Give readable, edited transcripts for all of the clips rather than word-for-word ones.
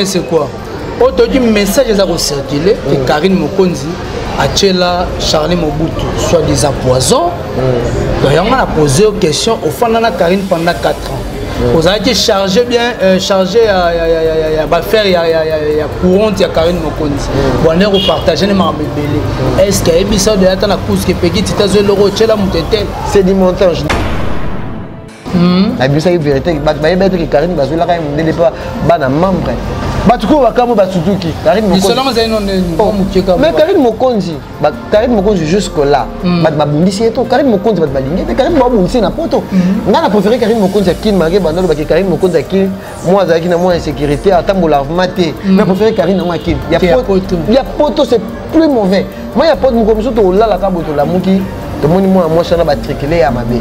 C'est quoi? Aujourd'hui, message est à circuler que Karine Mokonzi a tué là Charlie Mobutu, soit disant poison. Donc, on a posé une question au fond de Karine pendant 4 ans. Vous avez été chargé bien, chargé à faire courant de Karine Mokonzi. Bon, on est repartagé les marques bébés. Est-ce qu'il y a une émission de la course qui peut quitter l'euro, c'est du montage. La vérité, que Karine Bazoula n'est pas membre. Mais Karine Mokonzi, jusque-là, Karine Mokonzi, Karine Mokonzi n'a pas. On a préféré Karine Mokonzi à qui Marie Bandolo, Karine Mokonzi à qui moi, j'ai moins insécurité, à Tamboula maté. Mais préféré Karine Mokonzi. Il y a poto, c'est plus mauvais. Moi, il y a pas de Mokonzi, là, la caboto, la mouki, tout le monde, moi, je suis triqué à ma baie.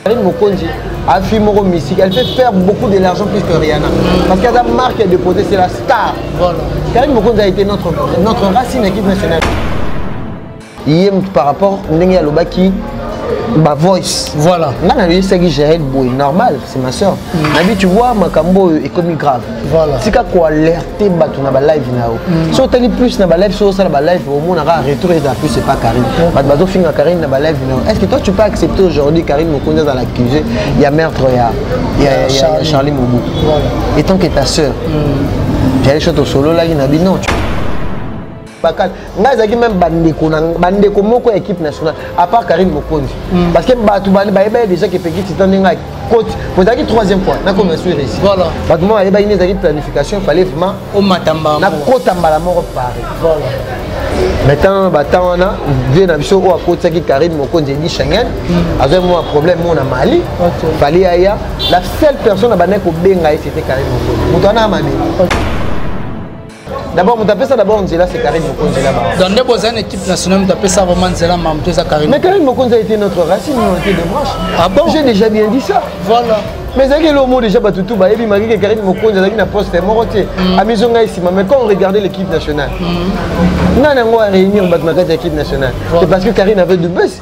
Karine Mokonzi a fait mon mystique, elle fait faire beaucoup de l'argent plus que Rihanna. Parce qu'elle a marqué de côté, c'est la star. Voilà. Karine Mokonzi a été notre racine équipe nationale. Hier, par rapport à Ndenge Lobaki, ma voice. Voilà. Là, on a eu ça qui gère normal, c'est ma soeur. Mais tu vois, ma cambo est comme grave. Voilà. C'est quoi alerter batou na ba live nao. Si on t'a plus na ba live, si on ça na ba live, au moins on aura un retour et plus c'est pas Karine. Batou finga Karine na ba live nao. Est-ce que toi tu peux accepter aujourd'hui Karine Mokonzi dans l'accusé? Il y a meurtre, il y a Charlie Mobutu. Voilà. Et tant que ta soeur, j'ai les choses au solo là, il n'a dit non. Ngazaki même bandeko moko équipe nationale à part Karine Mokonzi parce que batu bani ba déjà que petit titan nga coach pour la 3e fois na comme sûr ici voilà batu mo ba ine zaki planification fallait vraiment au matamba na kota mbala moko pare voilà maintenant batant na vient na biso o coach qui Karine Mokonzi dit Schengen avec moi problème mon na Mali fallait aya la seule personne ba na ko benga c'était Karine Mokonzi mutana mami. D'abord, on c'est Karine Mokonzi là-bas. Dans les beaux années, l'équipe nationale, on ça vraiment Karine. Mais Karine Mokonzi a été notre racine, on a été des branches. Ah bon? J'ai déjà bien dit ça. Voilà. Mais c'est que le mot déjà tout bas. Et puis, malgré que Karine Mokonzi a une poste mortier. Amizonga ici, mais quand on regardait l'équipe nationale, on a réunir l'équipe nationale. C'est parce que Karine avait du buzz.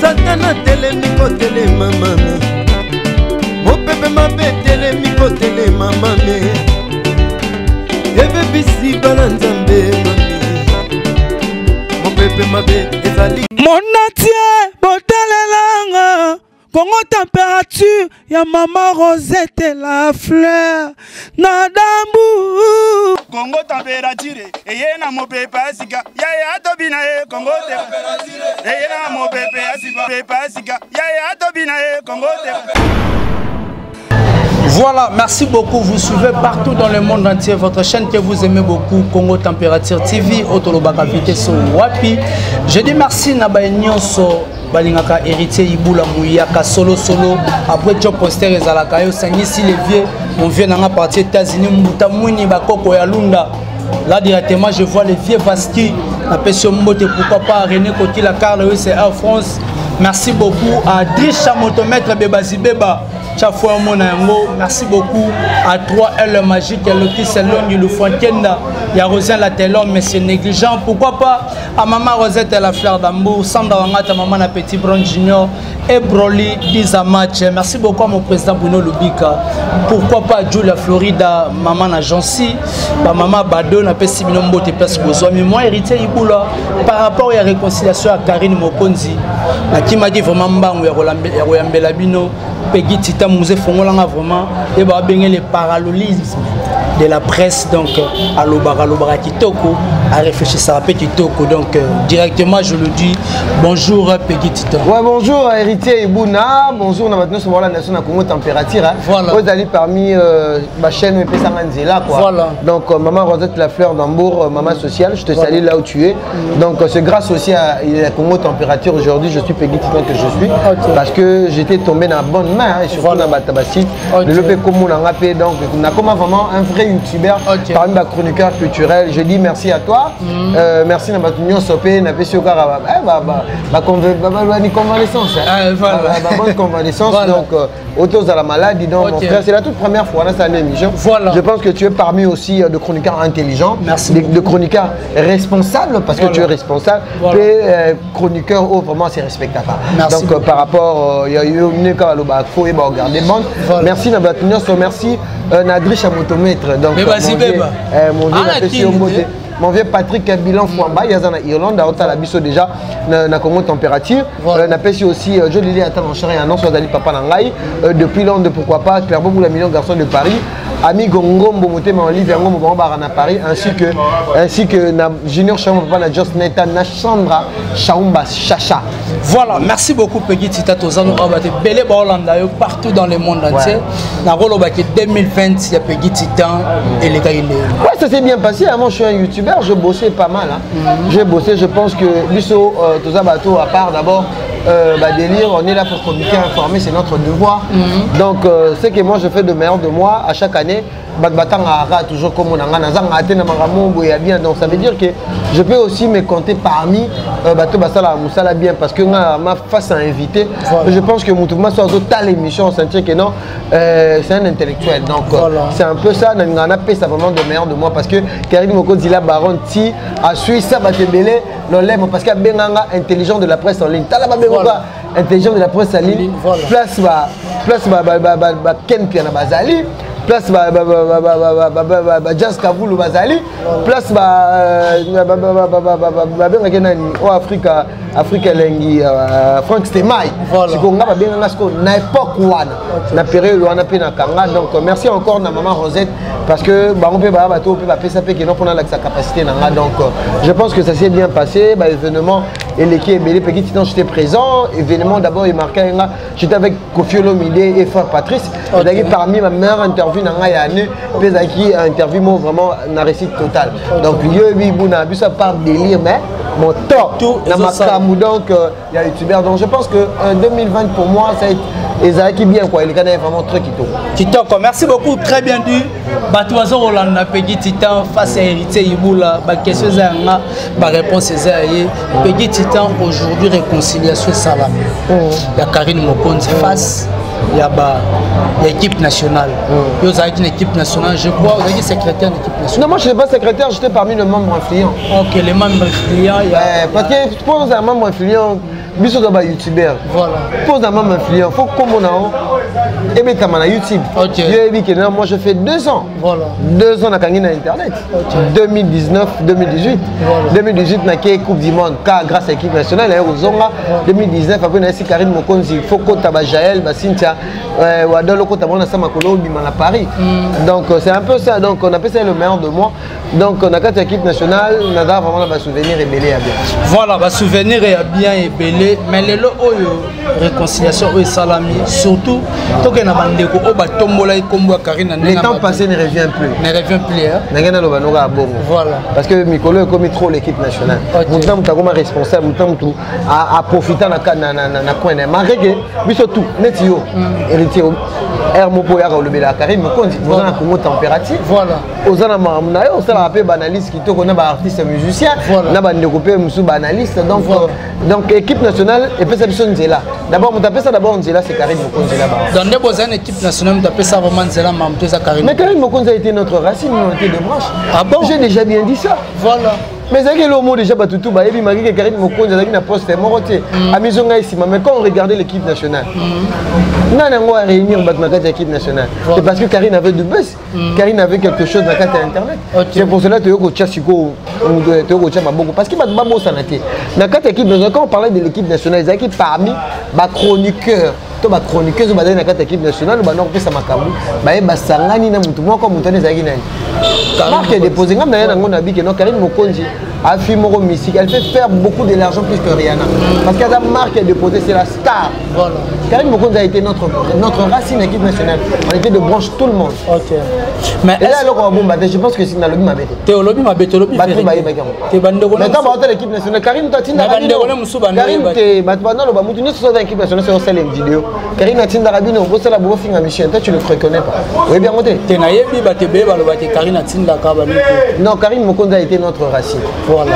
Satana telemiko telema mame Mopepe mabe telemiko telema mame Eve bisi balanzambe mame Mopepe mabe ezali Monatie botalelanga Congo température ya mama Rosette la fleur Nadambu Congo température eye na mopepe asika ya tobina e Congo température eye na mopepe asika ya tobina e Congo. Voilà, merci beaucoup. Vous suivez partout dans le monde entier votre chaîne que vous aimez beaucoup, Congo Température TV, Otolobaka Vitesse Wapi. Je dis merci Nabaye Nyonso, Balingaka héritier Iboula Mouyaka solo. Après job poster ezalaka yo sangisi les vieux, on vient dans la partie États-Unis, Mbuta Mouni Bakoko ya Lunda. Là directement je vois les vieux Vaski, la personne Mbote, pourquoi pas René Kotila Carle, c'est Air France. Merci beaucoup à Disha Motomètre Bebazi Beba. Merci beaucoup à 3L Magique, à Lotis Selon, le Fontaine, il y a Rosien Latelon, mais c'est négligent. Pourquoi pas à Maman Rosette et la fleur d'amour, Sandra Wangata, Maman la Petit Bron Junior et Broly Dizamatch. Merci beaucoup à mon président Bruno Lubika. Pourquoi pas Julia Florida, Maman Najansi, Maman Bado, n'a pas si bien de place besoin. Mais moi, héritier Iboula, par rapport à la réconciliation à Karine Mokonzi, qui m'a dit vraiment Royambelabino, Peggy Tita Mouzé Fongolanga vraiment, et les parallélismes de la presse, donc à Lobara Kitoko, à réfléchir ça à Kitoko. Donc directement, je le dis, bonjour Peggy Titan. Ouais, bonjour Héritier Ibouna, bonjour, on a maintenant sur la nation à Congo Température. Voilà. Vous allez parmi ma chaîne EP Sanganzela, quoi. Voilà. Donc Maman Rosette La Fleur d'Ambour, Maman Sociale, je te salue là où tu es. Donc c'est grâce aussi à Congo Température aujourd'hui, je suis Peggy Titan que je suis. Parce que j'étais tombé dans la bonne main, et surtout dans ma tabasite. De l'EP Komo Nangapé, donc on a comme vraiment un vrai youtubeur parmi ma chroniqueur culturel. Je dis merci à toi. Merci à ma union Sopé, na pesi okara convalescence. Bonne convalescence. Donc autour de la maladie, donc mon frère, c'est la toute première fois dans cette émission. Je pense que tu es parmi aussi de chroniqueurs intelligents, de chroniqueurs responsables parce que tu es responsable, et chroniqueurs vraiment c'est respectable. Donc par rapport il y a eu une cas à faut et regarder bon. Merci na union so merci Nadri Chamotomètre. Donc mon vieux Patrick Bilan Fouamba, il y a en Irlande, à la biso déjà, na Congo Température. On a pêché aussi, je l'ai dit à ton chéri, un an sur Dali Papa Nangaï, depuis Londres, pourquoi pas, Clairement, la million garçon de Paris, Ami Gongo, Mbomoté, Olivier Ngombo, à Paris, ainsi que Junior Chamon, Papa, Jos Neta, Nachandra, Chaumba, Chacha. Voilà, merci beaucoup Peggy Tita Tozano, Belé Bolanda, partout dans le monde entier. Dans le 2020, il y a Peggy Titan et les gars. Ouais, ça s'est bien passé. Moi, je suis un youtubeur, je bossais pas mal. J'ai bossé, je pense que Lusso, Tozabato, à part d'abord délire, on est là pour communiquer, informer, c'est notre devoir. Donc, c'est que moi, je fais de meilleur de moi à chaque année. Toujours comme on a bien. Donc, ça veut dire que je peux aussi me compter parmi Moussala bien parce que ma face à invité, je pense que Moutouma soit à l'émission, on sentit que non, c'est un intellectuel. Donc, c'est un peu ça, on a fait ça vraiment de meilleur de moi parce que Karim Mokozila Baron Ti a suivi ça, Batebele, l'olème parce qu'il y a Benanga intelligent de la presse en ligne. Intelligent de la presse en ligne, place Ken Piana Bazali. Place Jazz Kavoulou Bazali, place Afrique Lengi, Frank Stemai. C'est qu'on a bien na époque na période où on a na Kanga. Donc merci encore à Maman Rosette parce que on peut bateau peut passer ça qui non pour sa capacité na. Donc je pense que ça s'est bien passé. Événement et l'équipe Belé Peggy Titan j'étais présent. Événement d'abord il marquait j'étais avec Kofi Olomide et Frère Patrice. Parmi ma meilleure interview qui a interview vraiment une réussite totale. Donc ça part délire mais mon top donc il y a youtubeur. Donc je pense que 2020 pour moi ça a été qui bien quoi, il est vraiment très Kitoko. Merci beaucoup, très bien dit. Batuazo Rolanda Peggy Titan face à Héritier Iboula, question réponse Peggy Titan aujourd'hui réconciliation Salam. Il y a Karine Mokonzi face. Il y a l'équipe nationale. Il y a une équipe nationale, je crois, vous êtes secrétaire de l'équipe nationale. Non, moi je n'étais pas secrétaire, j'étais parmi les membres influents. Ok, les membres influents. Parce que je pense à un membre influent, biso d'abord youtubeur. Voilà. Je pense à un membre influent, il faut que comme on a et bien comme on YouTube. Ok. Moi je fais 2 ans. Voilà. 2 ans à Kangina Internet. Ok. 2019, 2018. Voilà. 2018 on a eu Coupe du Monde, grâce à l'équipe nationale, il y a eu Zonga. 2019 après on a eu Karine Mokonzi, il faut que tu Jaël, Cynthia. Paris. Donc c'est un peu ça, donc on appelle ça le meilleur de moi. Donc on a 4 équipes nationales, on a vraiment un souvenir et belé à bien. Voilà, un souvenir et bien et belé, mais les lots réconciliation et salami, surtout tant que na bandeko o ba tombola et combo Karine. Le temps passé ne revient plus. Ne revient plus. Voilà. Parce que Mikolo a commis trop l'équipe nationale. Maintenant tu as comme responsable, maintenant tu a profité na coin de marqué, mais surtout netio. Héritier Hermopo ya kolobela Karim Mokonzi vous en Congo Température voilà aux ana mamna yo ça rappelle banaliste qui to connaît ba artiste musicien na ba ndekopé musu banaliste donc équipe nationale et puis ça biso nzela d'abord on appelle ça d'abord nzela c'est Karim Mokonzi là-bas dans des beaux années équipe nationale on appelle ça vraiment nzela mamto ça Karim mais Karim Mokonzi a été notre racine on était de branche ah bon j'ai déjà bien dit ça voilà. Mais c'est que le mot déjà Batutu, et Marie Karine Mokonzi a poste moroté. Amizonga ici, mais quand on regardait l'équipe nationale, on a réunir l'équipe nationale. C'est parce que Karine avait du buzz. Karine avait quelque chose dans la carte internet. C'est pour cela que tu as beaucoup. Parce qu'il y a beaucoup de équipe nationale. Quand on parlait de l'équipe nationale, ils étaient parmi les chroniqueurs to ba chroniqueuse ba na kata équipe nationale ba non pesa makambu ba yeba sangani na mutu moko mutane zaki nani marque déposé ngam na ngona biki no Karine Mokonzi a fait mon musique, elle fait faire beaucoup de l'argent plus que Rihanna parce qu'elle a marque déposé, c'est la star. Voilà. Karine Mokonzi a été notre racine équipe nationale. On était de branche tout le monde. OK. Mais et là alors je pense que c'est dans le lobby mabete. T'es au lobby mabete, lobby fait. T'es bandeko. Mais quand on l'équipe nationale, Karine Tatinda Rabino. Karine t'es batbana le bamutu ni sur l'équipe nationale sur celle vidéo. Karine Tatinda Rabino, vous c'est la beau film à Michel, toi tu le reconnais pas. Oui bien monté. T'es naïbi batebe ba le bate Karine Tatinda Kabani. Non, Karine Mokonzi a été notre racine. Voilà.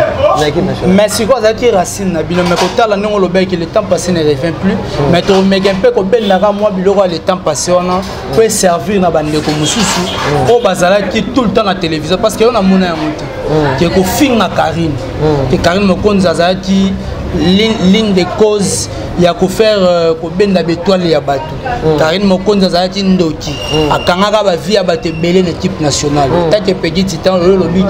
Mais c'est quoi ça qui racine na bino mais quand la non le bec le temps passé ne revient plus mais to mega un peu ko ben na moi biloko le temps passé on peut servir na bande ko mususu o bazala qui tout le temps la télévision parce que on a mona monte que ko film na Karine que Karine Mokonzi azaki ligne de cause il y a ko faire ko benda betoile ya bato Karine Mokonzi azaki ndoki akangaka ba vie ya bato belé l'équipe nationale tant que petit temps le lobby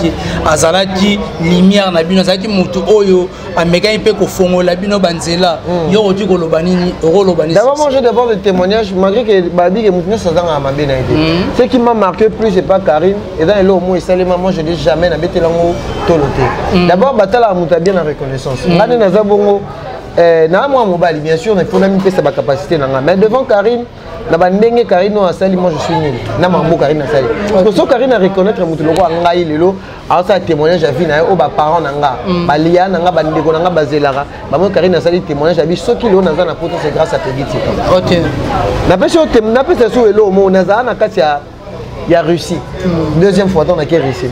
azalaki lumière na bino azalaki mutu oyo ameka un peu ko fongola bino banzela yo oti ko lobanini rolobani. D'abord moi je demande des témoignages malgré que babi que mutu ça dans mabe na été ce qui m'a marqué plus c'est pas Karine et dans le mot Salema moi je dis jamais na betelango toloté d'abord batala mutu bien en reconnaissance ngane na zabongo na moi mobile bien sûr il faut na mpe sa capacité na mais devant Karine na bandenge Karine no asali moi je suis nul na mambo Karine asali parce que Karine a reconnaître mutu loko ngai lelo a ça témoignage à vie na o ba parents na nga balia na nga bandeko na nga bazelaka ba mo Karine asali témoignage à vie soki lelo na za na poto c'est grâce à Pegiti. OK na pesa na pesa so elo mo na za na kati il y a Russie. Deuxième fois, on a qui Russie.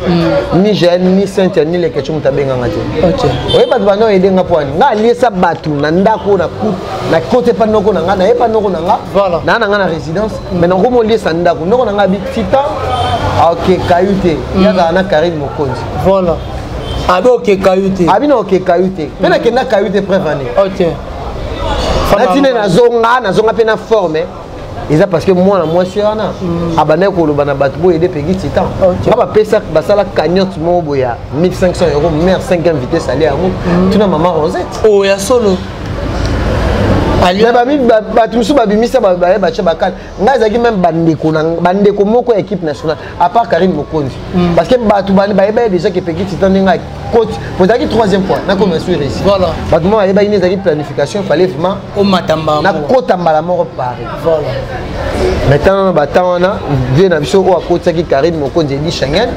Ni jeune, ni sainte, ni les questions de benga ngati. OK. Oui, parce que nous aider ngapwani. Na lié ça batu, na ndako na coup, na côté pas noko na nga, na pas noko na nga. Voilà. Na na résidence, mais non comment lié ça ndako. Noko na nga bit titan. OK, kayute. Ya na Karine Mokonzi. Voilà. Abi OK kayute. Abi no OK kayute. Pena ke na kayute prévenu. OK. Na tine na zonga pe na forme. Et ça parce que moi c'est ana abana ko loba na bato boye de pegi titan ba pesa basala cagnotte mo boya 1500 € mer 5e vitesse aller à moi tu na maman Rosette oh ya solo ali ba mi bato musu ba bimisa ba ba chabakal ngazaki même bandeko moko équipe nationale à part Karine Mokonzi parce que bato ba déjà que pegi titan ninga coach pour la 3e fois na comme je suis ici voilà bato mo ba une planification fallait vraiment au matamba na kota mbala moko Paris voilà. Maintenant, on a vu que Karine Mokonzi dit Schengen.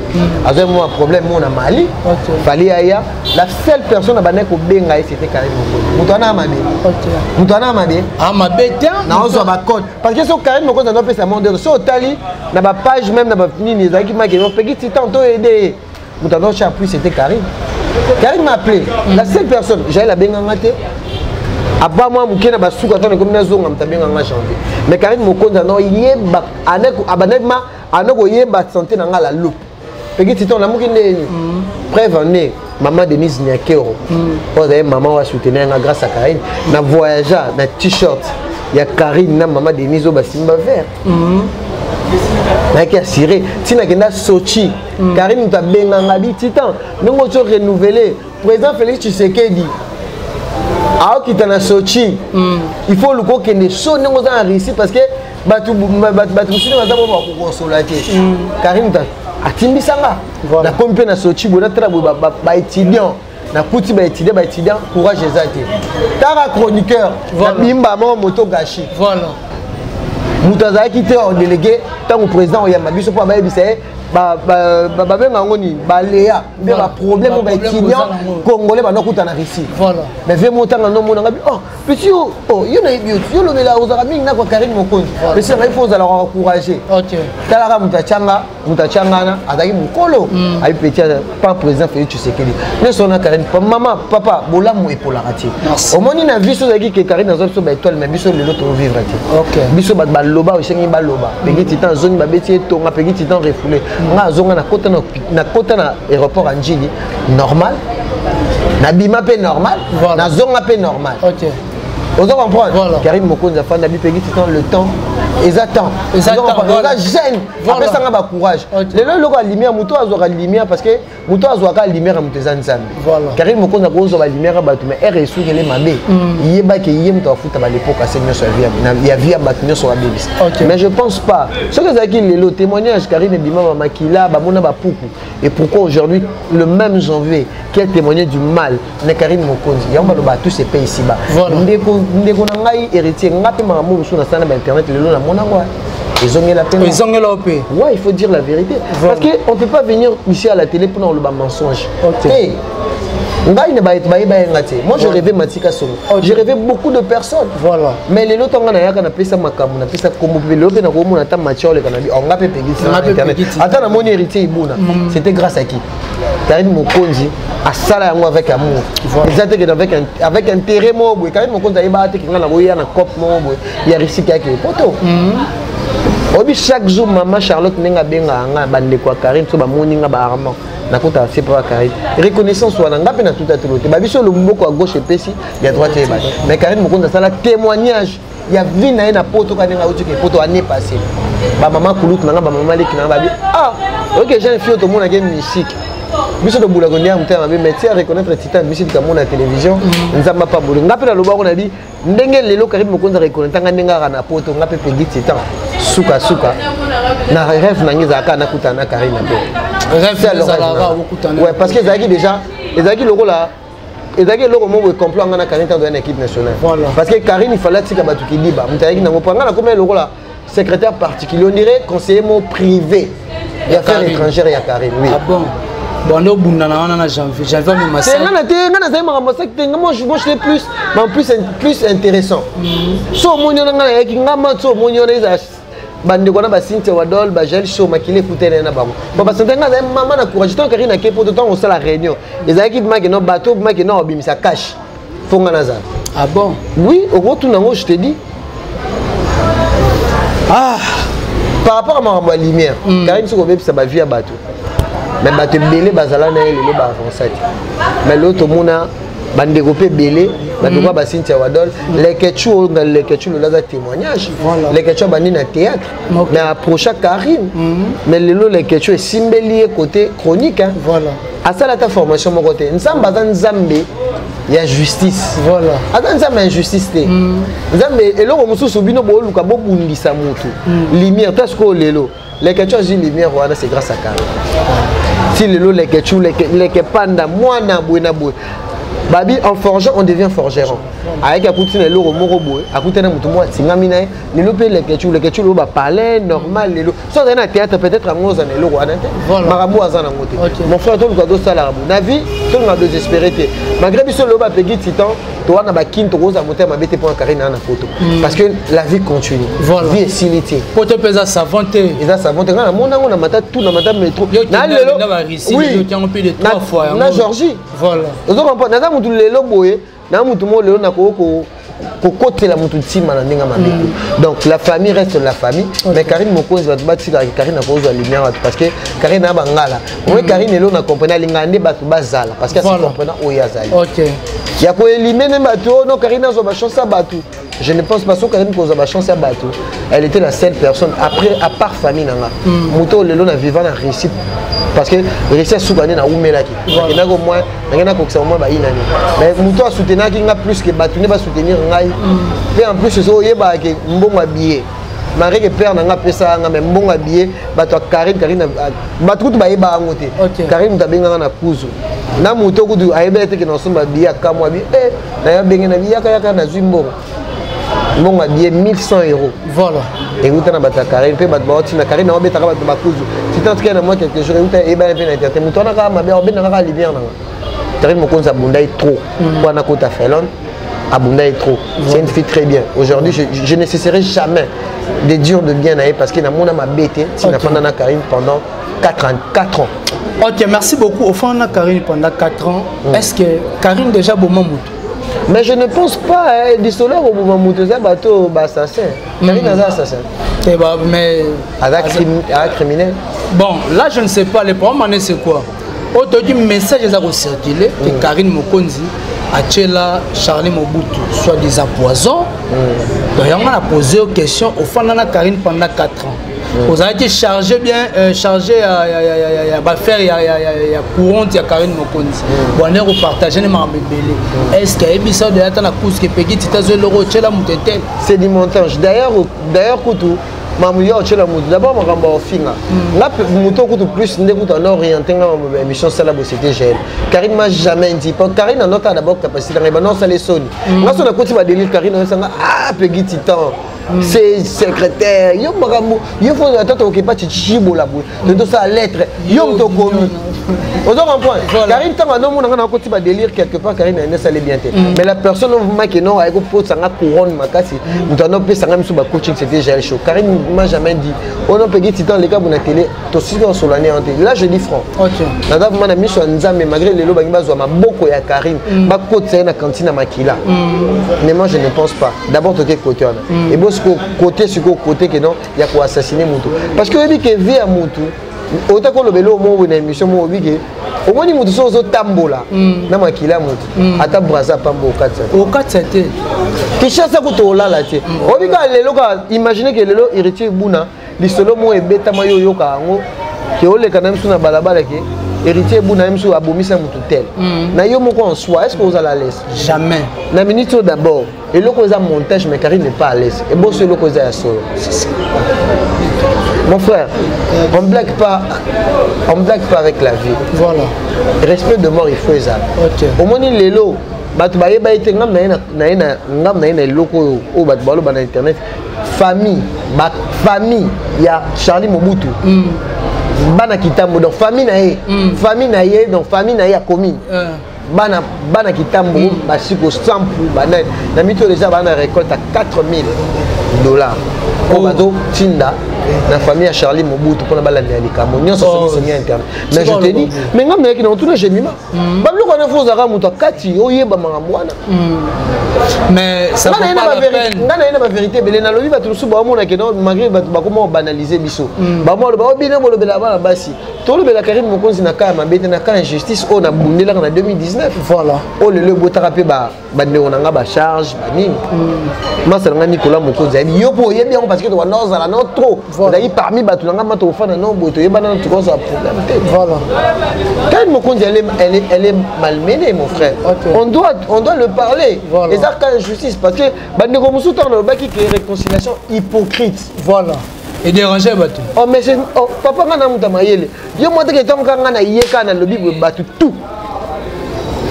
Avec moi, un problème, on a Mali. Fallait ailleurs. La seule personne qui a été benga c'était Karine Mokonzi. Moutana Amabé. Moutana Amabé. Amabé, tiens. Non, on a code. Parce que sur Karine Mokonzi, on a fait sa monde. Sur Otali, on a une page même, on a fini. On a fait tantôt aider. Moutana Chapuis, c'était Karine. Karine m'a appelé. La seule personne, j'allais la benga maté. Aba moi mukena basuka tone comme nazonga mtabenga nga janvier mais Karine Mokonzi no yeba aneko abanema anoko yeba santé na nga la loupe Pegiti ton la mukine prévenir maman Denise Nyakero on maman va soutenir grâce à Karine na voyager na t-shirt il y a Karine na maman Denise au basimba vert na ki assuré tina kenda Sochi Karine ta benga ngabi titan ndongo to renouveler président Félix Tshisekedi alors qu'il est Sochi, il faut le coup qu'il est chaud, nous avons réussi parce que Batou Karine a Timbi Sanga. La compagnie na Sochi, on a travaillé étudiant, na kuti étudiant, courage exact. Tara chroniqueur, la bimba moto gachi. Voilà. Moutaza qui était en délégué, tant que président il y a ma biso pour baïbisé. Baléa, mais le problème est étudiant congolais va nous coûter en Russie. Voilà. Mais vu montant en nombre, oh, petit oh, il y a une beauté, il y a aux Arabes, il y a Karine Mokonzi. Mais c'est vrai, il faut alors encourager. Ok. Talara Moutachanga, Adagi Mukolo, avec petit pas président Félix Tshisekedi. Mais son Karine, maman, papa, bola mou et pour la rater. Au moins il a vu sur que Karine dans une étoile, mais biso le l'autre vivre. Ok. Biso baloba, au chengi baloba. Peggy titan zone babeti to, ma Peggy titan refoulé. Na zonga na kota na aéroport Anjili normal na bima pe normal na zonga pe normal. OK. Vous comprenez? Karine Mokonzi a fait na bipegi titan le temps Exactement. Voilà. Jeune. Après ça, on a courage. Les gens qui ont lumière, ils ont la lumière parce que ils ont la lumière à Moutezanzam. Voilà. Car ils ont la lumière à Batou, mais ils sont les mamés. Ils ont fait à l'époque à Seigneur sur la vie. Il y a vie à Batou sur la Bible. Mais je ne pense pas. Ce que c'est le témoignage, Karine et Bima Makila, Bamona Bapoukou. Et pourquoi aujourd'hui, le même janvier, qui a témoigné du mal, n'est Karine Mokonzi. Il y a tous ces pays ici-bas. Voilà. Héritier, Internet, ils ont la peine. Ils ont la paix. Ouais, il faut dire la vérité. Voilà. Parce qu'on ne peut pas venir ici à la télé pour le mensonge. Hey, moi, je rêvais Matika Solo. J'ai rêvé beaucoup de personnes. Voilà. Mais les autres, on a appelé ça Makam, on a appelé ça comme on a appelé Mathieu, on a appelé Internet. Attends, mon héritier, c'était grâce à qui? Karine Mokonzi a salé avec amour. Avec intérêt, Karine Mokonzi a été un cop, il y a réussi quelques photos. Chaque jour, maman Charlotte n'a pas de Karine, so ba moninga ba Armand. Nakota c'est pas Karine. Reconnaissance soit n'a pas tout à tout. Babiso le mboko à gauche et pessi, il y a droite et bas. Mais Karine Mokonzi ça la témoignage. Il y a vu na poto quand on a dit que poto année passée. Ba maman Koulouk na ba maman Leki na ba ah, OK, j'ai une fille au monde à game musique. Biso de boulagonia mutema be métier à reconnaître titan musique comme la télévision. Nzamba pas boulou. Ngapela lo ba on a dit ndenge lelo Karine Mokonzi reconnaître nga na poto ngape pegi titan. Suka suka. Na rêve na ngiza ka na kutana Karine be. Ouais, parce que Zaki déjà, Zaki le rôle là, Zaki le rôle où complot en Karine dans une équipe nationale. Voilà. Parce que Karine il fallait que Batu qui dit bah, Mutaïki n'a pas na comme le rôle là, secrétaire particulier, on dirait conseiller privé. Il y a affaires étrangères il y a Karine, oui. Ah bon. Bon, nous on janvier, j'avais même ma sœur. Moi je l'ai plus intéressant. So mon yon ngana yaki ngama so mon yon bande kona ba Cynthia Wadol ba gel show makile futele na bango ba sentenga za mama na courage tant Karine na kepo temps on sala la réunion les équipes maki no bateau maki no obimisa cash fonga na za. Ah bon? Oui, au gros tout nango je te dis. Ah, par rapport à ma lumière, Karine soko beb ça ba vie à bateau. Mais bateau belé bazala na ele ba avancé. Mais l'autre mona bande gopé belé ba ba Cynthia Wadol les ketchou le laza témoignage les ketchou bandi na théâtre mais approcha Karine mais les ketchou est simbelier côté chronique hein. Voilà à ça la ta formation mon côté nzamba nzambe il y a justice voilà à nzambe injustice té nzambe eloko mususu bino bo luka bo bundisa mutu lumière parce que lelo les ketchou j'ai lumière voilà c'est grâce à Karine si lelo les ketchou les kepanda mwana buena boy Babi en forgeant on devient forgeron. Avec à côté de l'euro morobo, à côté de mon singamina, les lopés les ketchou le parler normal les lo. Soit dans un théâtre peut-être à moi dans l'euro Marabou à Zana côté. Mon frère tout le cadeau ça la Navi, tout le monde désespéré. Malgré que le bas pégé titan, toi na ba kin to rose à monter ma bête pour Karine na photo. Parce que la vie continue. Voilà. Vie est sinité. Poto pesa savanté. Et ça savanté na mon na mata tout na mata métro. Na lelo. Oui. Qui ont payé 3 fois. Na Georgie. Voilà. Donc on mutu lelo boye na mutu mo lelo na ko côté la mutu tima na ndinga mabeku. Donc la famille reste la famille mais Karine Mokonzi va bâtir Karine na cause de lumière parce que Karine na bangala moi Karine lelo na comprendre lingande batu bazala parce que ça comprendre oyazali. OK. Ya ko éliminer batu non Karine a ba chance à batu. Je ne pense pas que Karine pose la chance à bateau. Elle était la seule personne après à part famille nanga. Muto lelo na vivant na réussite parce que réussite souvent na umelaki. Et na ko moi na ko ça moi ba inani. Mais muto a soutenir ki nga plus que bateau ne va soutenir ngai. Et en plus so yeba ke mbongo billet. Marie que père nanga pesa nga mais mbongo billet bato Karine bato tout ba yeba ngote. Karine tabenga na kuzu. Na muto kudu ayeba ete ke na somba billet akamwa bi na ya benga na billet yaka na zimbongo. Bon a bien 1100 €. Voilà. Et vous avez battu Karine, puis battu na Karine, on a battu Bakuzu. Si tu as entraîné moi quelques jours, vous avez bien fait l'internet. Vous avez bien lumière. Karine Mokonzi abundaï trop. Pour na kota felon, abundaï trop. C'est une fille très bien. Aujourd'hui, je ne cesserai jamais de dire de bien à elle parce que na mon ma bête, si na pendant Karine pendant 4 ans. OK, merci beaucoup. Au fond na Karine pendant 4 ans. Est-ce que Karine déjà bon moment? Mais je ne pense pas, du solaire au moment où tu as bateau assassin. Karine est assassin. Mais. Criminel. Bon, là je ne sais pas, le problème c'est quoi? Aujourd'hui, le message est circulé que Karine Mokonzi Achela Charlie Mobutu, soi-disant poison. Donc, on a posé une question au fond de Karine pendant 4 ans. Vous avez été chargé bien, chargé à faire, il y a courant, il y a Karine Mokonzi. Vous allez repartager les marques bébés. Est-ce qu'il y a des choses de la course qui payent Tita Zoloro, Chela Moutete? C'est du montage. D'ailleurs, Koutou. D'abord, je vais plus orienté dans l'émission Salabo, c'était GL. Karine m'a jamais dit. Karine a d'abord capacité de non, ça les sonne. Moi, si on a continué à délire, Karine a dit ah, Peggy Titan. C'est secrétaire. Il faut attendre qu'il n'y ait pas de chichibo là. De ça, lettre. Il y a un commis. On doit un point. Karine, tant que nous avons continué à délire quelque part, Karine a ça allait bien. Mais la personne qui n'a pas posé sa couronne, nous avons fait ça sur le coaching, c'était GL Show. Karine m'a jamais dit. On a payé Titan, les gars, on a télé. Sur l'année en télé. Là, je dis franc. Madame, mis sur Nzambe, malgré les lots, beaucoup de Karine. Ma côte, c'est une cantine à Makila. Mais moi, je ne pense pas. D'abord, tu es côté. Et bon, côté sur côté que non, il y a quoi assassiner Moutou. Parce que dit que vie à Moutou, autant que le vélo mo une émission mo bigé, au moins Moutou sont au tambo là. Na Makila Moutou. Ata braza pambo 4. Au 4 c'était. Qui cherche ça pour là là tu. Au biga les loka, imaginez que les lo héritier Bouna, li solo mo e beta mayo yoka ngo, que ole kana msu na balabala ke. Héritier Bouna msu abomisa Moutou tel. Na yo moko en soi, est-ce que vous allez à l'aise? Jamais. La minute d'abord. Et là, il y a un montage, mais Karine n'est pas à l'aise. Et bon, c'est là qu'il y a un solo. Mon frère, on ne blague pas avec la vie. Voilà. Respect de mort, il faut ça. Au moins, il est là. Famille, il y a Charlie Mobutu. Bana Kitambo, donc famille naïe, donc famille naïe a commis. Bana Kitambo, basiko sampu, banane. Na mito déjà bana récolte à $4,000. Au bateau Tinda, la famille à Charlie Mobutu pour la balade de Alicamo. Nous sommes sur internet. Mais je te dis, mais nous sommes dans tout le génie. Bablo qu'on a fait ça, muta kati, oye bamangambwana. Mais ça va pas la peine. Nana na vérité, mais na lobi batu suba mo na keno malgré batu comment banaliser biso. Ba mo lo ba bina mo lo bela ba basi. To lo bela Karine Mokonzi na ka mabete na ka injustice on a bundela en 2019. Voilà. Oh le botarapé ba bande on nga ba charge ba nini. Moi c'est Nicolas Mokonzi. Yo po yebi parce que tu vas non trop. D'ailleurs parmi batu nga mato fana non boto yeba na tout ça problème. Voilà. Karine Mokonzi elle est malmenée mon frère. On doit le parler. Voilà. Et ça quand injustice parce que bande comme sous temps le baki qui est réconciliation hypocrite. Voilà. Et déranger batu. Oh mais c'est papa ngana mutamayele. Yo moi que tant nga na yeka na lobby batu tout.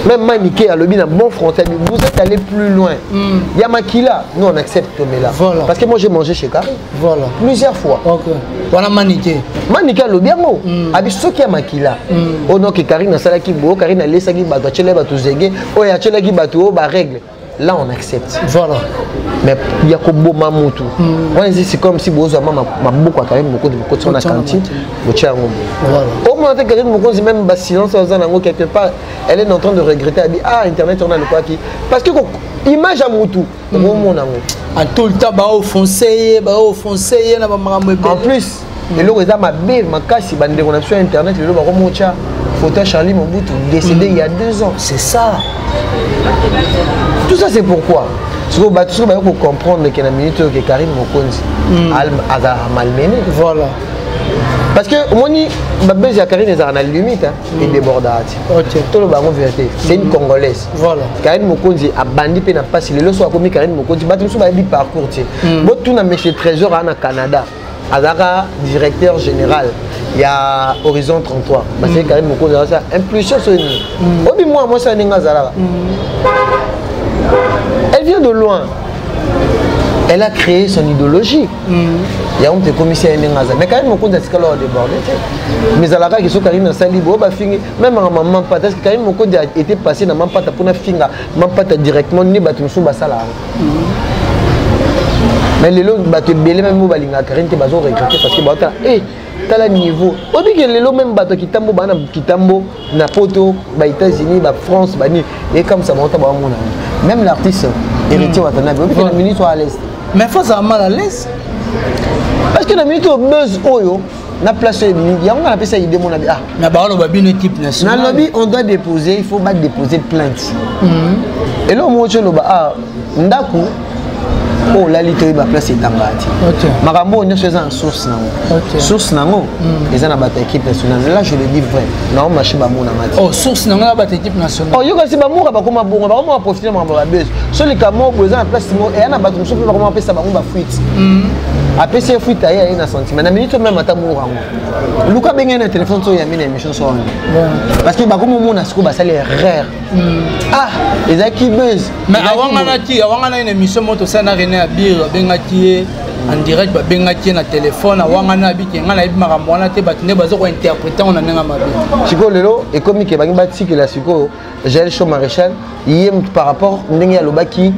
Même Maniké à lobby un bon français, vous êtes allé plus loin. Yamakila, nous on accepte Tomela. Voilà. Parce que moi j'ai mangé chez Karine. Voilà. Plusieurs fois. Ok. Voilà Maniké. Maniké à lobby mo. Abi soki Yamakila. Oh non que Karine a salaki bo, Karine a laissé qui bato, chele bato zege, oh ya chele qui bato ba règle. Là on accepte. Voilà. Mais il y a Kobo Mamoutou. C'est comme si vous avez ma beaucoup à Karine Mokonzi sur la cantine. Au moins, Karine Mokonzi, même silence, quelque part, elle est en train de regretter. Elle dit ah, Internet, on a le quoi qui. Parce que image à Moutou. À tout le temps, offensé, en plus, et là, ils ont ma casse, on a sur Internet, ils ont photo Charlie Mobutu, décédé il y a 2 ans. C'est ça. Tout ça, c'est pourquoi. Il faut comprendre que la minute que Karine Mokonzi a malmené. Voilà. Parce que moi, Karine est à la limite et débordade. C'est une Congolaise. Voilà. Karine Mokonzi a bandit et n'a pas si le lot soit commis Karine Mokonzi. Il a dit parcours. Tout le monde trésor au Canada. Azara, directeur général. Il y a Horizon 33. C'est Karine Mokonzi a impulsion sur nous. Moi, c'est un Azara. Elle vient de loin. Elle a créé son idéologie. Il y a un commissaire mais quand même beaucoup de scalaires débordé. Mais à la règle, ils Karine Salibo, même à maman pas parce que Karine Mokonzi a été passé dans maman pas pour finir maman pas directement ni battu sous basala. Mais les lots battu belé même au balinga Karine te bazo regretter parce que bata t'as le niveau. On dit que les lots même bateau qui tambo bana qui tambo na poto ba États-Unis ba France ba ni et comme ça monte ba mon ami. Même l'artiste héritier Watanabe, on dit que la minute soit à l'aise. Mais faut ça mal à l'aise. Parce que la minute au buzz oyo na place yango na pesa idée mon abi ah na ba lo ba une équipe nationale na lobby on doit déposer il faut pas déposer plainte et là moi je lo ba ah ndako oh la lito ba place etangati makambo on est en source nango source nango eza na ba équipe nationale là je le dis vrai na marché ba mona mati oh source nango na ba équipe nationale oh yo kasi ba moka ba koma bongo ba koma profiter ma ba buzz so le kamo boza na place mo et na ba tout so ba koma pesa ba ngomba fuite après c'est fuite aye na sentiment na minute même ata mo rango luka benga na téléphone so ya mina émission so parce que ba koma mona siko ba sali rare ah ezaki buzz mais awanga na une émission moto ça na René Abir bengaki en direct ba bengaki na téléphone awanga na biki ngana ibi makambo wana te batine bazo ko interpréter on nanga mabe siko lelo et comme ke bangi batiki la siko Jaël Chaud Maréchal yem par rapport ndenge ya lobaki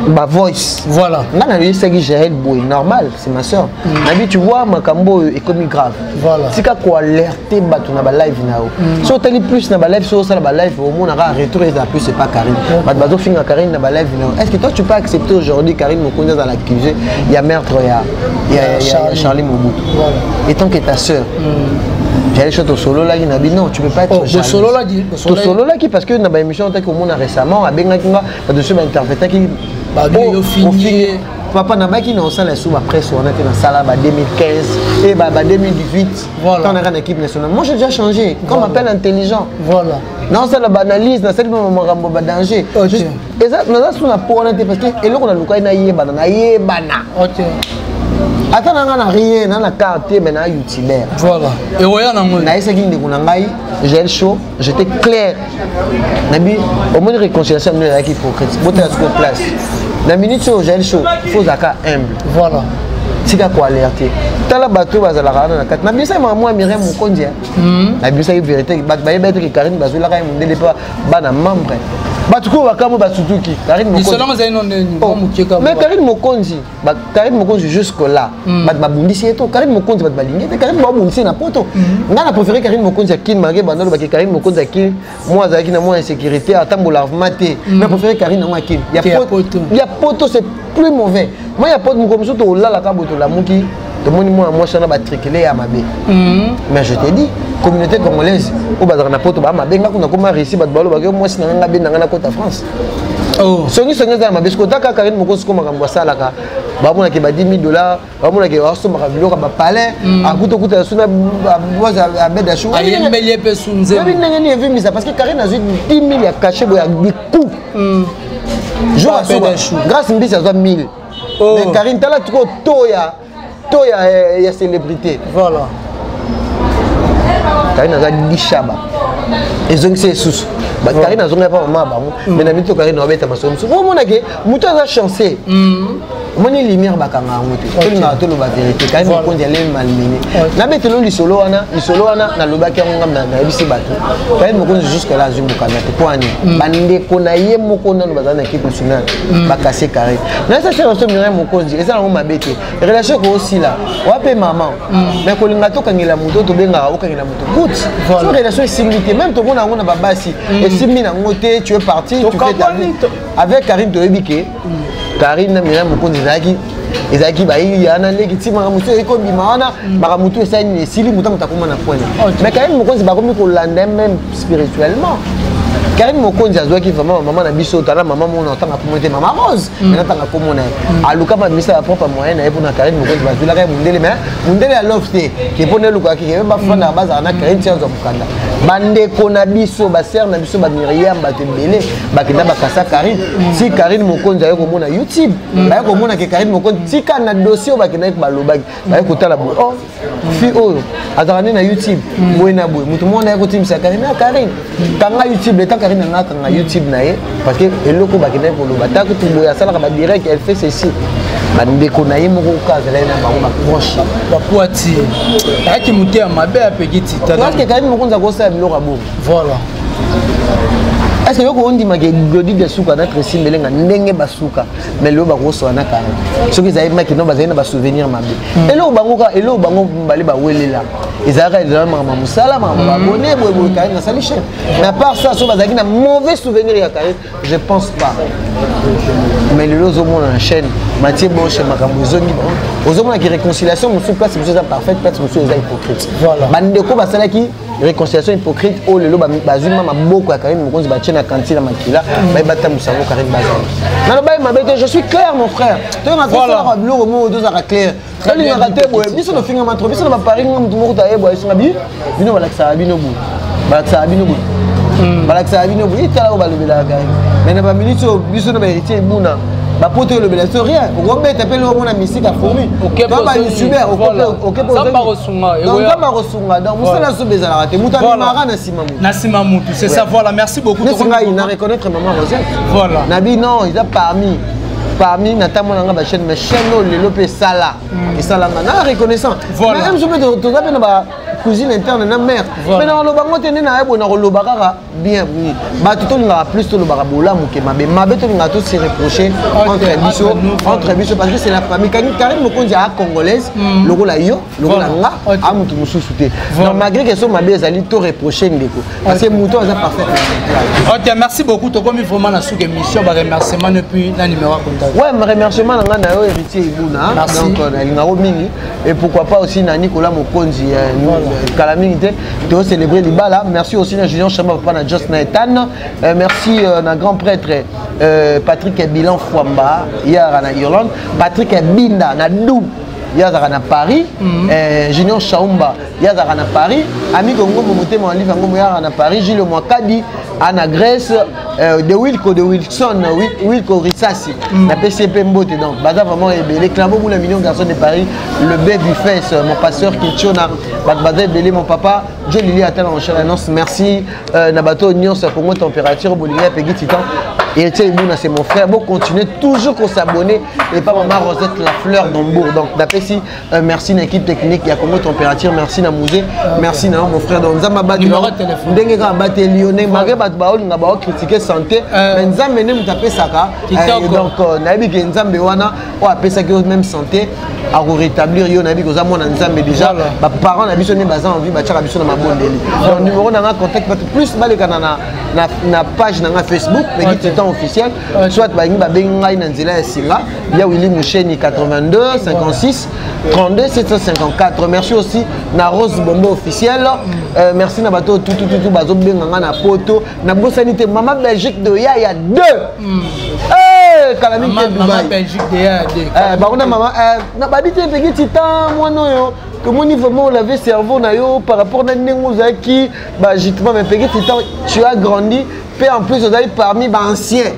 ma voice voilà ngana lui c'est que Jaël boy normal c'est ma soeur nabi tu vois makambo et comme grave voilà sika ko alerter batu na ba live nao so tali plus na ba live so ça ba live au monde na retour et plus c'est pas Karine batu bazo finga Karine na ba live nao est-ce que toi tu peux accepter aujourd'hui Karine Mokonzi dans l'accusé il y a meurtre il y a Charlie Mobutu voilà et tant que ta soeur J'allais chez Solo là, il n'a dit non, tu peux pas être Solo là, Solo là qui parce que dans l'émission que on a récemment à Bengakinga, dessus m'a interprété qui papa n'a pas qui n'a pas la sous après on était dans salle 2015 et 2018 voilà on a une équipe nationale moi j'ai déjà changé comme on appelle intelligent voilà non c'est la banalise dans cette moment rambo danger et ça nous a sous la pour parce que et là on a luka na yebana OK attends on a rien dans la carte mais na youtubeur voilà et oya nango na esa kinde kuna ngai Jaël Chaud j'étais clair nabi au moins réconciliation nous avec hypocrite bote à sur place la minute où Jaël Chaud il faut zaka humble voilà c'est quoi alerter tala bateau bazala na kat na bisa moi Myriam Mokonzi na bisa vérité ba être que Karine bazula ka mundele pas bana membre batuko bakamo batutuki Karine Mokonzi mais Karine Mokonzi jusque là ba bundisi eto Karine Mokonzi ba balingé Karine ba bundisi na poto ngana préféré Karine Mokonzi akine maré bandolo ba Karine Mokonzi akine moi azaki na moi insécurité atambola maté na préféré Karine na akine il y a poto c'est plus mauvais moi il y a poto comme ça to la la kaboto la muki to moni moi ça na ba triquelé ya mabe mais je te dis communauté congolaise au bazar na poto ba mabenga kuna koma réussi ba balo ba moi sina nga be na côte France oh songi za mabe ko taka Karine Mokonzi ko makambo sala ka ba mona ke ba $10,000 ba mona ke waso makabilo ka ba palais akuto kuta suna boza abeda chou ayembeli pe sunze mais nanga ni vu ça parce que Karine a eu 10,000 ya caché boya bikou jour à grâce mbisi a 1000 mais Karine tala trop ya célébrité voilà Karine a 10 chaba et donc c'est sous Karine a zonga pas maman bango mais na mito Karine obeta masomo bon mona ke muto za chancé moni lumière bakanga ngote to na to lo ba vérité Karine Mokonzi ale malmené na betelo lisolo wana na lobaki ngam na bisi bato Karine Mokonzi jusqu'à là zumbu kana te poani bande kona ye moko na bazana équipe nationale bakase Karine na ça c'est ensemble Myriam Mokonzi et ça on mabete relation ko aussi là wape maman mais ko linga to kangela muto to benga o kangela muto good so relation est similité même to mona ngona babasi et simi na ngote tu es parti tu fais ta vie avec Karine to ebike Karine na Myriam Mokonzi ezaki ba yana legitima mutu eko bimana ba mutu esani esili mutu mutakoma na point mais Karine Mokonzi ba komi ko landa même spirituellement Karine Mokonzi azwaki vraiment maman na biso tala maman mona tanga pomote maman Rose mais tanga komona aluka ba misa ya propre moyen na epona Karine Mokonzi ba zula ka mundele mais mundele ya lofte ke pone luka ki ba fana baza na Karine tianzo mukanda bande kona biso ba ser na biso ba Myriam ba tembele ba kenda ba kasa Karine si Karine Mokonzi ayo komona YouTube ba ko mona ke Karine Mokonzi tika na dossier ba kenda ba lobaki ba ko tala bo oh fi oyo azarane na YouTube boyena boy mutu mona ko timisa Karine kanga YouTube le Karine n'a qu'un YouTube naé parce que eloko bakina pour le batako tout boya sala ka direct elle fait ceci bande konaye moko kaza là na bango ba proche ba poati aki muté mabe apekiti parce que Karine Mokonzi ko sa biloko abo voilà est-ce que yoko on dit mage glodi de suka na tresi melenga ndenge basuka mais lo ba ko so na ka soki za maki no bazena ba souvenir mabe elo bango mbali ba welela ezaka ezala mama musala mama abonné boy Karine na sali chaîne mais à part ça so bazaki na mauvais souvenir ya Karine je pense pas mais le lozo mon en chaîne Mathieu Boche makambo ezongi ozomona ki réconciliation musu place musu eza parfaite place musu eza hypocrite voilà bandeko basalaki réconciliation hypocrite o lelo bazuma maboko ya Karim Mokonzi batie na cantine makila bayebata musango Karim bazali nalo baye mabete je suis clair mon frère to na kosa la biloko mo deux ara clair kali na raté boye biso no finga matro biso na Paris mutu moko ta yebo isinga bino balakisa bino bu balakisa bino bu balakisa bino bu itala ko balobela Karim mais na ba milito biso na ba héritier buna ba poto le bela c'est rien Robert appelle au monde musique à fourmi OK ba ni super OK pour ça ba resunga donc ba resunga donc musala so bezala raté muta mara na sima mutu c'est ça voilà merci beaucoup il na reconnaître maman Rosette voilà nabi non il a parmi natamona ba chaîne mais chaîne le lopé sala et sala na reconnaissant voilà même je peux te rappeler na cuisine interne na mère mais na lo bango tene na yebo na lo bakara bien ba tout na plus to lo barabola muke mabe to na tout se reprocher entre biso parce que c'est la famille Karim Mokonzi a congolaise loko la yo loko la nga a mutu mususu te donc malgré que so mabe ezali to reprocher ndeko parce que muto est parfait. OK merci beaucoup to comme vraiment na sous émission ba remerciement depuis na numéro contact ouais me remerciement na nga na yo héritier Ibuna donc na ngaro mingi et pourquoi pas aussi na Nicolas Mokonzi Calamité de célébrer Libala. Merci aussi à Julien Chamba Papa na Just Naetan. Merci à grand prêtre Patrick Bilan Fouamba hier en Irlande. Patrick Binda na Dou hier à Paris. Julien Chaumba hier à Paris. Ami Congo Momoté mon livre Congo hier à Paris. Gilles Moakadi en Grèce. De Wilco Rissassi la PCP Mbote donc baza vraiment les clamons pour les millions de garçons de Paris le baby face mon pasteur Kitchona baza belé mon papa Joe Lili attend en chaîne annonce merci Nabato Union ça pour moi température Bolivia Peggy Titan et tiens c'est mon frère bon continuer toujours qu'on s'abonner et pas maman Rosette la fleur d'Hambourg donc d'après si merci à l'équipe technique il y a comment température merci na musée merci na mon frère donc Zamba bat numéro de téléphone ndenge ka bat Lyonnais malgré bat baol na ba critiquer santé mais nzambe ne mutape saka donc nabi ke nzambe wana o apesa que même santé à rétablir yo nabi ko za mona nzambe déjà ba parents na biso ne baza envie ba tchaka biso na mabondeli donc numéro na contact plus baleka na page na Facebook mais qui est officiel soit ba ngi ba bengai na nzela ya singa ya Willy Moucheni 82 56 32 754 merci aussi na Rose Bombo officiel merci na bato tout bazo benga na poto na bosanité maman Belgique de il y a 2 Calamité Dubaï Belgique de il y a 2 bah on a maman na babité petit titan moi non yo que mon niveau vraiment laver cerveau na yo par rapport à nengo zaki bah justement mais petit titan tu as grandi puis en plus vous avez parmi anciens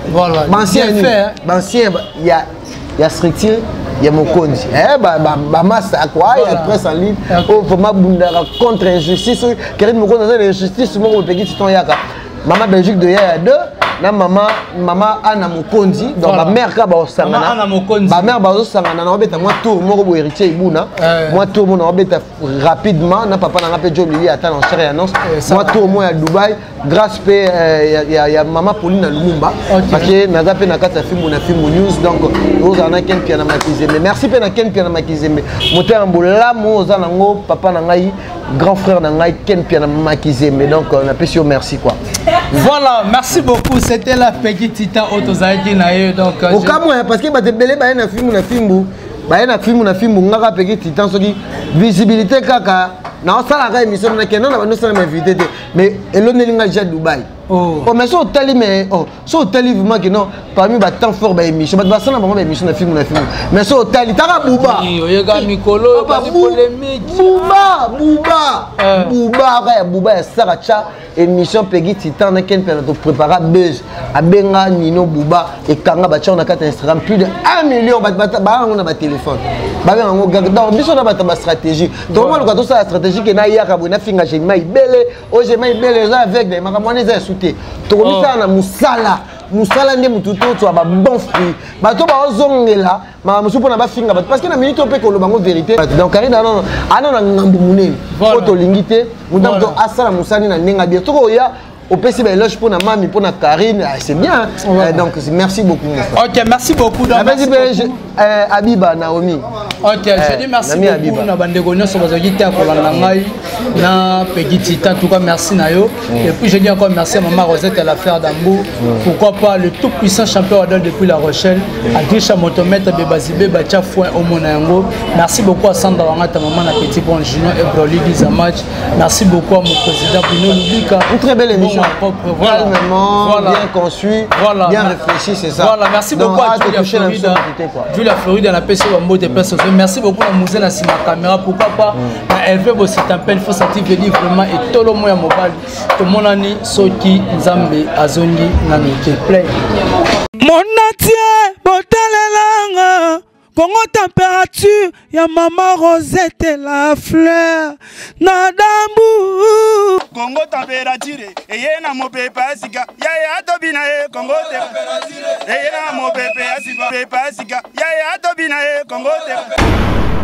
voilà ancien il y a structure il y a mon compte masse à quoi il y a presse en ligne oh vraiment bundara contre injustice Karim Mokonzi dans l'injustice mon petit titan yaka maman Belgique de il y a 2 na maman Anna Mokonzi donc ma mère ka ba osangana ma mère ba osangana na obeta moi tour moko bo héritier Ibuna moi tour mon obeta rapidement na papa na ngape Joe Lili attend en chérie annonce moi tour moi à Dubaï grâce pe ya maman Pauline na Lumumba parce que na zape na kata film news donc aux ana ken piana makizembe merci pe na ken piana makizembe moteur mbola mo za nango papa na ngai grand frère na ngai ken piana makizembe donc on appelle sur merci quoi voilà merci beaucoup c'était la petite Titan Autozaki na donc au cas moi parce que ba te belé ba na film na film ngaka petite Titan soki visibilité kaka na sala ka émission na kenon na ba no sala m'inviter mais elonelinga ja Dubaï oh mais so tali mais so tali vraiment que non parmi ba temps fort ba émission ba sala ba émission na film mais so tali taka buba oyega mikolo ba polémique buba ya saracha émission Peggy Titan na ken pena to préparer buzz abenga Nino Buba et kanga ba tcha na carte Instagram plus de 1 million ba on a ba téléphone ba ngo gagda biso na ba stratégie donc moi le quand ça stratégie que na yaka bo na finga je mai belé o je mai belé za avec des makamone za souté to ko ça na musala nde mututo to ba bon fruit ba to ba ozongela ma musupo na ba finga parce que na minute pe ko lo bango vérité donc Karim non ana ngambu munene to lingité mudam to asala musani na ninga bien to ko ya au PC éloge pour na mami pour na Karine c'est bien donc merci beaucoup mon frère. OK merci beaucoup Abiba Naomi Ok, je dis merci beaucoup na bandeko nyonso bazaki te kolanda ngai na Pegitita, en tout cas merci Nayo. Et puis je dis encore merci à maman Rosette à l'affaire d'Ambo. Pourquoi pas le tout puissant champion Adol depuis La Rochelle, à Grisha Motomètre Bébazibé Batia Fouin au Monayango. Merci beaucoup à Sandra Wangata, maman na Petit Bon Junior et Broly Gizamach. Merci beaucoup à mon président Bruno Lubika. Une très belle émission. Voilà. Bien conçue, voilà. Bien réfléchie, c'est ça. Voilà, merci beaucoup à Julia Florida, la PC Wambo de Place. Merci beaucoup à Moussé na Sima Caméra. Pourquoi pas elle veut aussi t'appelle, il faut s'activer vraiment et tout le monde à mobile. Tout le monde a dit Soki Nzambe Azongi Nanuke Play. Mon atier, botalelanga. Congo température, ya maman Rosette et la fleur. Nadambu. Congo température, et yena mo pepe asika. Ya tobina Congo température. Et yena mo pepe asika. Ya tobina Congo température.